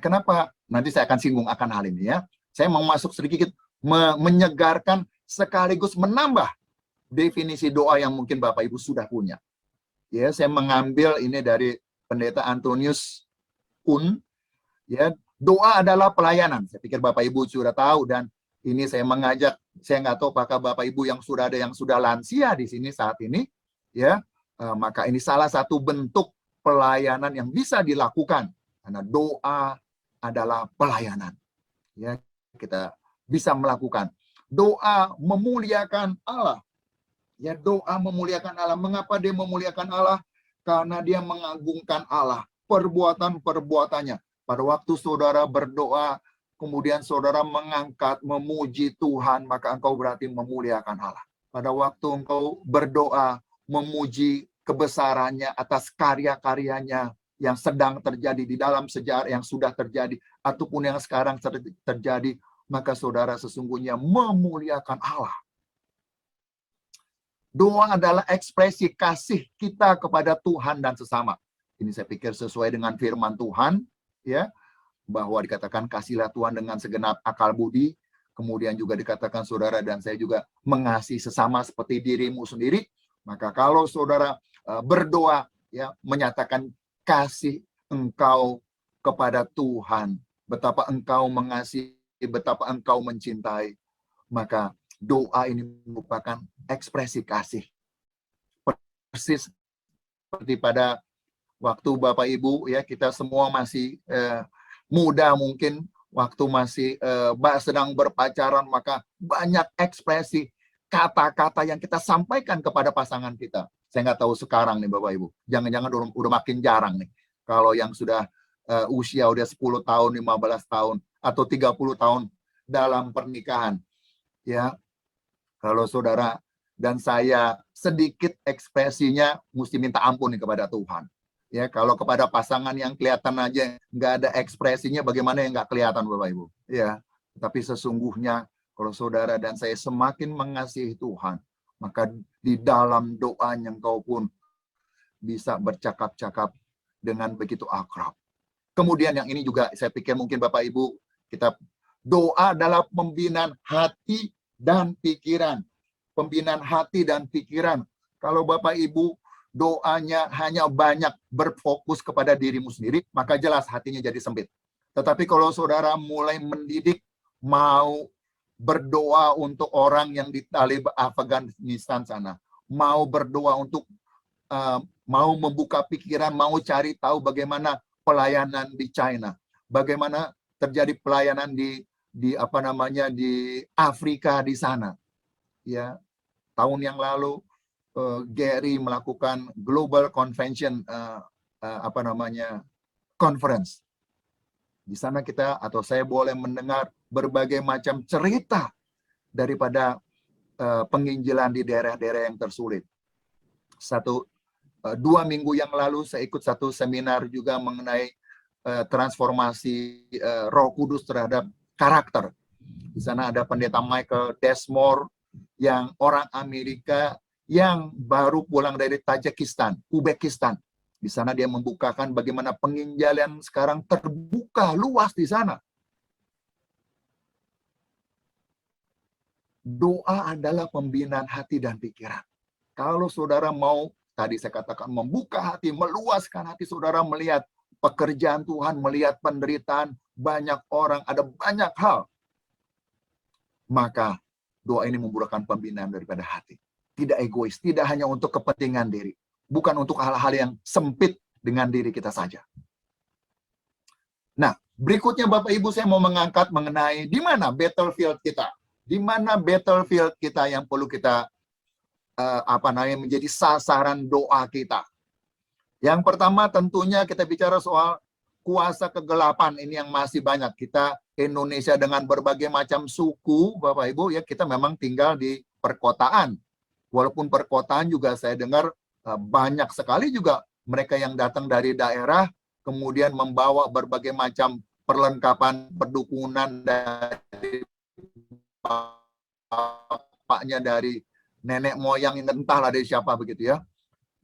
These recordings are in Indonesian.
Kenapa? Nanti saya akan singgung akan hal ini ya. Saya mau masuk sedikit menyegarkan sekaligus menambah definisi doa yang mungkin Bapak Ibu sudah punya. Ya, saya mengambil ini dari Pendeta Antonius Un. Ya, doa adalah pelayanan. Saya pikir Bapak Ibu sudah tahu, dan ini saya mengajak, saya nggak tahu apakah Bapak Ibu yang sudah ada yang sudah lansia di sini saat ini, ya, maka ini salah satu bentuk pelayanan yang bisa dilakukan karena doa adalah pelayanan. Ya, kita bisa melakukan doa memuliakan Allah. Ya, doa memuliakan Allah. Mengapa dia memuliakan Allah? Karena dia mengagungkan Allah, perbuatan-perbuatannya. Pada waktu saudara berdoa, kemudian saudara mengangkat, memuji Tuhan, maka engkau berarti memuliakan Allah. Pada waktu engkau berdoa, memuji kebesarannya atas karya-karyanya yang sedang terjadi di dalam sejarah, yang sudah terjadi, ataupun yang sekarang terjadi, maka saudara sesungguhnya memuliakan Allah. Doa adalah ekspresi kasih kita kepada Tuhan dan sesama. Ini saya pikir sesuai dengan firman Tuhan, ya, bahwa dikatakan kasihlah Tuhan dengan segenap akal budi. Kemudian juga dikatakan saudara dan saya juga mengasihi sesama seperti dirimu sendiri. Maka kalau saudara berdoa, ya, menyatakan kasih engkau kepada Tuhan, betapa engkau mengasihi, betapa engkau mencintai, maka doa ini merupakan ekspresi kasih. Persis seperti pada waktu Bapak Ibu, ya, kita semua masih muda mungkin, waktu masih sedang berpacaran, maka banyak ekspresi kata-kata yang kita sampaikan kepada pasangan kita. Saya nggak tahu sekarang nih Bapak Ibu, jangan-jangan udah makin jarang nih. Kalau yang sudah usia udah 10 tahun, 15 tahun, atau 30 tahun dalam pernikahan, ya, kalau saudara dan saya sedikit ekspresinya mesti minta ampun nih kepada Tuhan. Ya, kalau kepada pasangan yang kelihatan aja nggak ada ekspresinya, bagaimana yang nggak kelihatan Bapak Ibu? Ya, tapi sesungguhnya kalau saudara dan saya semakin mengasihi Tuhan, maka di dalam doanya engkau pun bisa bercakap-cakap dengan begitu akrab. Kemudian yang ini juga saya pikir mungkin Bapak Ibu, kita doa adalah pembinaan hati dan pikiran. Pembinaan hati dan pikiran. Kalau Bapak Ibu doanya hanya banyak berfokus kepada dirimu sendiri, maka jelas hatinya jadi sempit. Tetapi kalau saudara mulai mendidik, mau berdoa untuk orang yang di Taliban Afghanistan sana, mau berdoa untuk mau membuka pikiran, mau cari tahu bagaimana pelayanan di China, bagaimana terjadi pelayanan di Afrika di sana. Ya, tahun yang lalu Gary melakukan Global Convention conference. Di sana kita atau saya boleh mendengar berbagai macam cerita daripada penginjilan di daerah-daerah yang tersulit. 2 minggu yang lalu saya ikut satu seminar juga mengenai transformasi Roh Kudus terhadap karakter. Di sana ada pendeta Michael Desmore yang orang Amerika yang baru pulang dari Tajikistan, Uzbekistan. Di sana dia membukakan bagaimana penginjilan sekarang terbuka luas di sana. Doa adalah pembinaan hati dan pikiran. Kalau saudara mau, tadi saya katakan membuka hati, meluaskan hati saudara, melihat pekerjaan Tuhan, melihat penderitaan banyak orang, ada banyak hal, maka doa ini membuahkan pembinaan daripada hati. Tidak egois, tidak hanya untuk kepentingan diri. Bukan untuk hal-hal yang sempit dengan diri kita saja. Nah, berikutnya Bapak Ibu saya mau mengangkat mengenai di mana battlefield kita. Di mana battlefield kita yang perlu kita menjadi sasaran doa kita. Yang pertama tentunya kita bicara soal kuasa kegelapan, ini yang masih banyak. Kita Indonesia dengan berbagai macam suku, Bapak Ibu, ya, kita memang tinggal di perkotaan. Walaupun perkotaan juga saya dengar banyak sekali juga mereka yang datang dari daerah, kemudian membawa berbagai macam perlengkapan perdukunan dari bapaknya, dari nenek moyang, entahlah dari siapa begitu ya.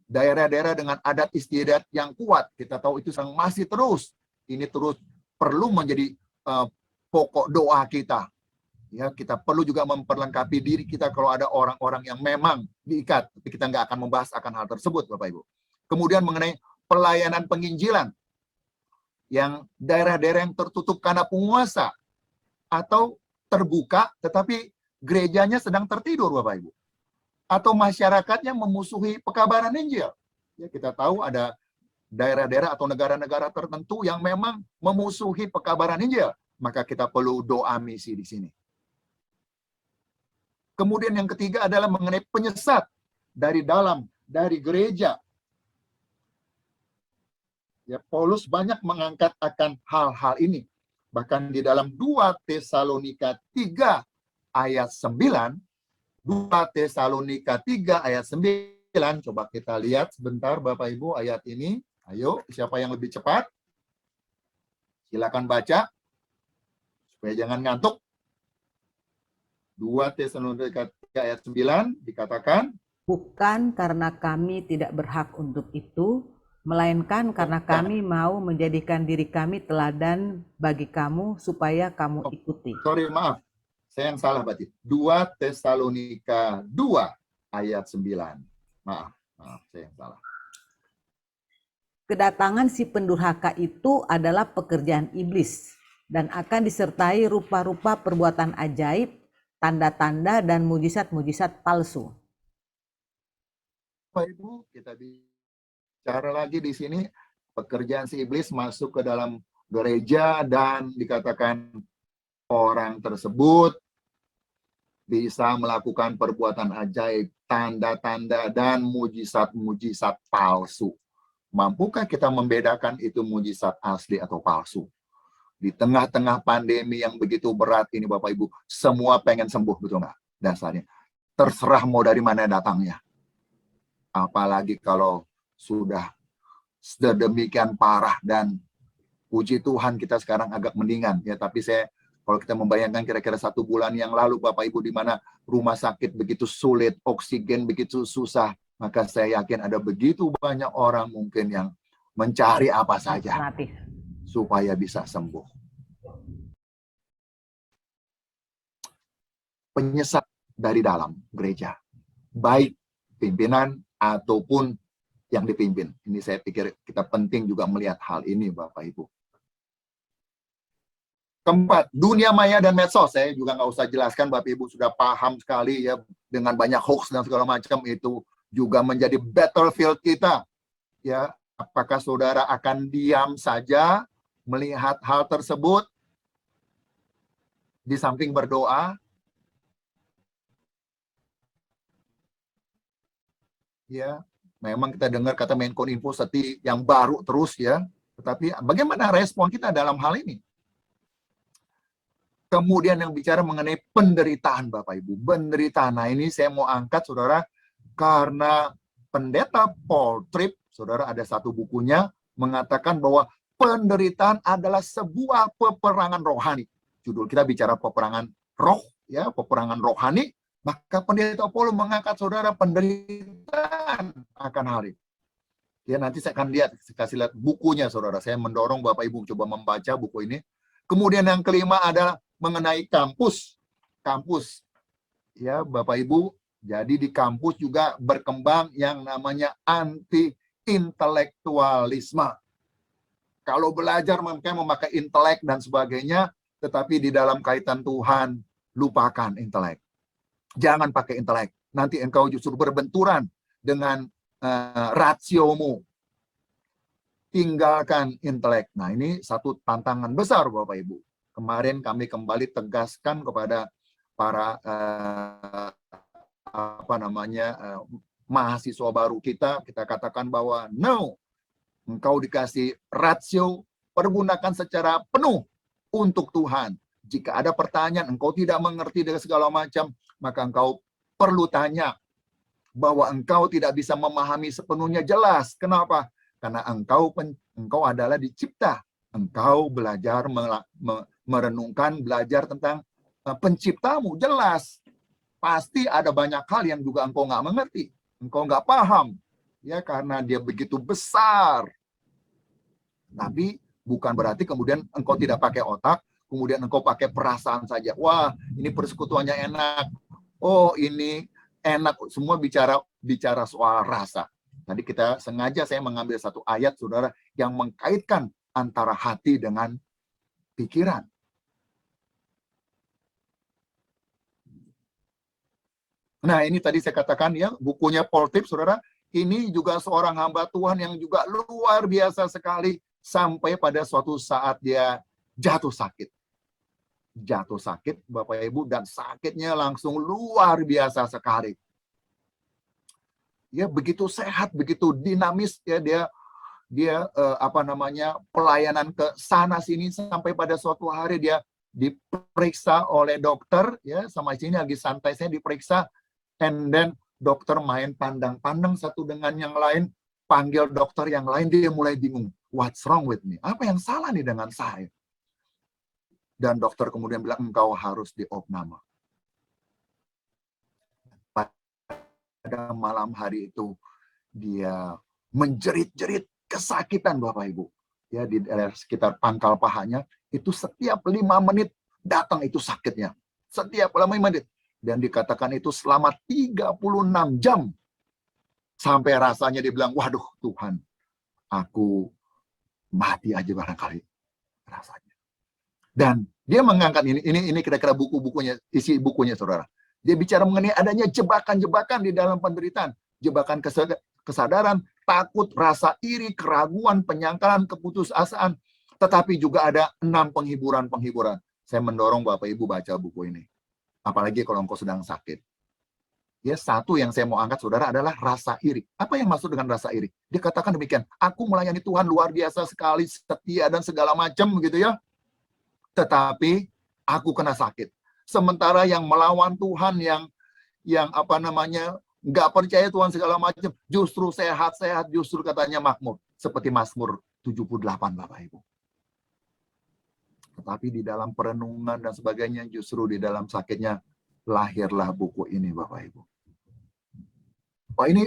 Daerah-daerah dengan adat istiadat yang kuat, kita tahu itu masih terus. Ini terus perlu menjadi pokok doa kita. Ya, kita perlu juga memperlengkapi diri kita kalau ada orang-orang yang memang diikat. Tapi kita nggak akan membahas akan hal tersebut, Bapak Ibu. Kemudian mengenai pelayanan penginjilan yang daerah-daerah yang tertutup karena penguasa atau terbuka tetapi gerejanya sedang tertidur, Bapak Ibu. Atau masyarakatnya memusuhi pekabaran Injil. Ya, kita tahu ada daerah-daerah atau negara-negara tertentu yang memang memusuhi pekabaran Injil. Maka kita perlu doa misi di sini. Kemudian yang ketiga adalah mengenai penyesat dari dalam, dari gereja. Ya, Paulus banyak mengangkat akan hal-hal ini. Bahkan di dalam 2 Tesalonika 3 ayat 9, 2 Tesalonika 3 ayat 9, coba kita lihat sebentar Bapak Ibu ayat ini. Ayo, siapa yang lebih cepat? Silakan baca, supaya jangan ngantuk. 2 Tesalonika 3 ayat 9 dikatakan, bukan karena kami tidak berhak untuk itu, melainkan karena kami mau menjadikan diri kami teladan bagi kamu supaya kamu ikuti. Sorry, maaf. Saya yang salah berarti. 2 Tesalonika 2 ayat 9. Maaf, saya yang salah. Kedatangan si pendurhaka itu adalah pekerjaan iblis dan akan disertai rupa-rupa perbuatan ajaib, tanda-tanda dan mujizat-mujizat palsu. Bapak Ibu, kita bicara lagi di sini, pekerjaan si iblis masuk ke dalam gereja dan dikatakan orang tersebut bisa melakukan perbuatan ajaib, tanda-tanda dan mujizat-mujizat palsu. Mampukah kita membedakan itu mujizat asli atau palsu? Di tengah-tengah pandemi yang begitu berat ini Bapak Ibu, semua pengen sembuh, betul nggak? Dasarnya. Terserah mau dari mana datangnya. Apalagi kalau sudah sedemikian parah dan puji Tuhan kita sekarang agak mendingan. Ya, tapi kalau kita membayangkan kira-kira 1 bulan yang lalu Bapak Ibu di mana rumah sakit begitu sulit, oksigen begitu susah, maka saya yakin ada begitu banyak orang mungkin yang mencari apa saja supaya bisa sembuh. Penyesat dari dalam gereja, baik pimpinan ataupun yang dipimpin. Ini saya pikir kita penting juga melihat hal ini Bapak Ibu. Keempat, dunia maya dan medsos. Saya juga nggak usah jelaskan, Bapak Ibu sudah paham sekali ya, dengan banyak hoax dan segala macam itu juga menjadi battlefield kita. Ya, apakah saudara akan diam saja melihat hal tersebut di samping berdoa? Ya, memang kita dengar kata Menkominfo yang baru terus ya. Tetapi bagaimana respon kita dalam hal ini? Kemudian yang bicara mengenai penderitaan Bapak Ibu. Penderitaan. Nah ini saya mau angkat saudara karena pendeta Paul Tripp, saudara ada satu bukunya mengatakan bahwa penderitaan adalah sebuah peperangan rohani. Judul kita bicara peperangan roh, ya, peperangan rohani. Maka pendeta Paul mengangkat saudara penderitaan akan hal ini. Ya, nanti saya akan kasih lihat bukunya saudara. Saya mendorong Bapak Ibu coba membaca buku ini. Kemudian yang kelima adalah mengenai kampus. Kampus. Ya, Bapak Ibu, jadi di kampus juga berkembang yang namanya anti-intelektualisme. Kalau belajar memakai intelek dan sebagainya, tetapi di dalam kaitan Tuhan, lupakan intelek. Jangan pakai intelek. Nanti engkau justru berbenturan dengan rasiomu. Tinggalkan intelek. Nah, ini satu tantangan besar Bapak Ibu. Kemarin kami kembali tegaskan kepada para mahasiswa baru kita katakan bahwa no, engkau dikasih rasio, pergunakan secara penuh untuk Tuhan. Jika ada pertanyaan, engkau tidak mengerti dengan segala macam, maka engkau perlu tanya bahwa engkau tidak bisa memahami sepenuhnya jelas. Kenapa? Karena engkau adalah dicipta. Engkau belajar merenungkan, belajar tentang penciptamu. Jelas. Pasti ada banyak hal yang juga engkau nggak mengerti. Engkau nggak paham. Ya, karena dia begitu besar. Tapi Bukan berarti kemudian engkau tidak pakai otak, kemudian engkau pakai perasaan saja. Wah, ini persekutuannya enak. Oh, ini enak. Semua bicara soal rasa. Tadi saya mengambil satu ayat, saudara, yang mengkaitkan antara hati dengan pikiran. Nah, ini tadi saya katakan ya, bukunya Paul Tripp, saudara, ini juga seorang hamba Tuhan yang juga luar biasa sekali sampai pada suatu saat dia jatuh sakit. Jatuh sakit, Bapak Ibu, dan sakitnya langsung luar biasa sekali. Ya, begitu sehat, begitu dinamis ya dia pelayanan ke sana sini sampai pada suatu hari dia diperiksa oleh dokter ya, sama sini lagi santai saya diperiksa, and then dokter main pandang-pandang satu dengan yang lain, panggil dokter yang lain, dia mulai bingung, what's wrong with me? Apa yang salah nih dengan saya? Dan dokter kemudian bilang, engkau harus diopname. Pada malam hari itu dia menjerit-jerit kesakitan, Bapak Ibu. Ya, di sekitar pangkal pahanya itu setiap 5 menit datang itu sakitnya. Setiap 5 menit. Dan dikatakan itu selama 36 jam. Sampai rasanya dia bilang, waduh Tuhan, aku mati aja barangkali rasanya. Dan dia mengangkat ini kira-kira buku-bukunya, isi bukunya, saudara. Dia bicara mengenai adanya jebakan-jebakan di dalam penderitaan. Jebakan kesadaran, takut, rasa iri, keraguan, penyangkalan, keputusasaan. Tetapi juga ada 6 penghiburan-penghiburan. Saya mendorong Bapak Ibu baca buku ini. Apalagi kalau engkau sedang sakit. Ya, satu yang saya mau angkat, saudara, adalah rasa iri. Apa yang maksud dengan rasa iri? Dia katakan demikian, aku melayani Tuhan luar biasa sekali, setia dan segala macam, begitu ya. Tetapi aku kena sakit. Sementara yang melawan Tuhan, yang nggak percaya Tuhan segala macam, justru sehat-sehat, justru katanya makmur. Seperti Mazmur 78, Bapak Ibu. Tetapi di dalam perenungan dan sebagainya, justru di dalam sakitnya, lahirlah buku ini, Bapak Ibu. Oh, ini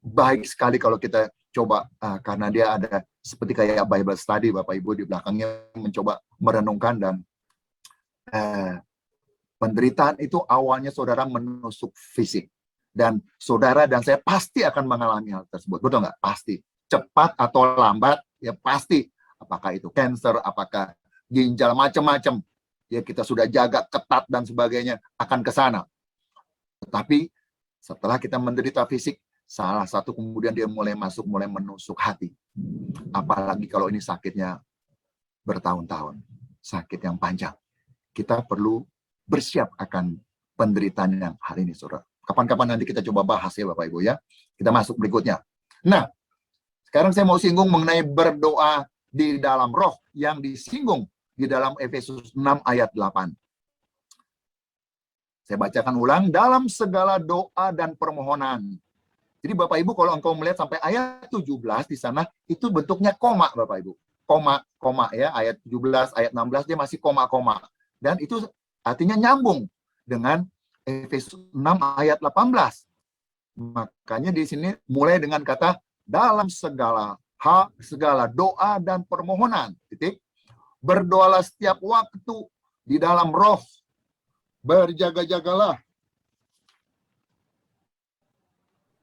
baik sekali kalau kita coba, karena dia ada seperti kayak Bible study, Bapak Ibu, di belakangnya mencoba merenungkan. Dan penderitaan itu awalnya saudara menusuk fisik. Dan saudara dan saya pasti akan mengalami hal tersebut. Betul nggak? Pasti. Cepat atau lambat, ya pasti. Apakah itu cancer, apakah ginjal, macam-macam. Ya, kita sudah jaga ketat dan sebagainya, akan ke sana. Tetapi setelah kita menderita fisik, salah satu kemudian dia mulai menusuk hati. Apalagi kalau ini sakitnya bertahun-tahun. Sakit yang panjang. Kita perlu bersiap akan penderitaan yang hari ini, saudara. Kapan-kapan nanti kita coba bahas ya, Bapak Ibu ya. Kita masuk berikutnya. Nah, sekarang saya mau singgung mengenai berdoa di dalam roh yang disinggung di dalam Efesus 6 ayat 8. Saya bacakan ulang, dalam segala doa dan permohonan. Jadi Bapak Ibu, kalau engkau melihat sampai ayat 17 di sana, itu bentuknya koma, Bapak Ibu. Koma ya, ayat 17, ayat 16 dia masih koma-koma. Dan itu artinya nyambung dengan Efesus 6 ayat 18. Makanya di sini mulai dengan kata dalam segala hal, segala doa dan permohonan. Titik. Berdoalah setiap waktu di dalam roh. Berjaga-jagalah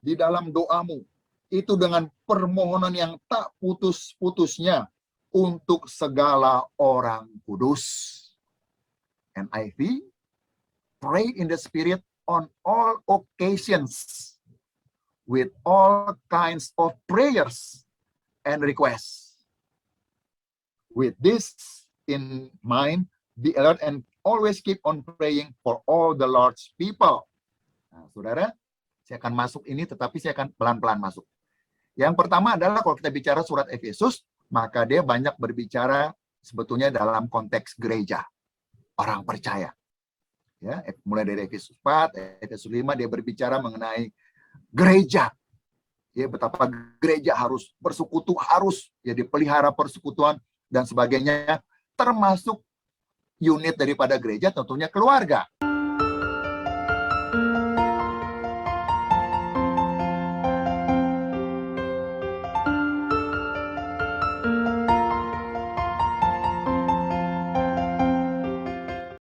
di dalam doamu. Itu dengan permohonan yang tak putus-putusnya untuk segala orang kudus. NIV, pray in the Spirit on all occasions with all kinds of prayers and requests. With this in mind, be alert and always keep on praying for all the Lord's people. Nah, saudara, saya akan masuk ini, tetapi saya akan pelan-pelan masuk. Yang pertama adalah kalau kita bicara surat Efesus, maka dia banyak berbicara sebetulnya dalam konteks gereja, orang percaya. Ya, mulai dari Efesus 4, Efesus 5 dia berbicara mengenai gereja. Ya, betapa gereja harus bersekutu, harus ya dipelihara persekutuan dan sebagainya, termasuk unit daripada gereja tentunya keluarga.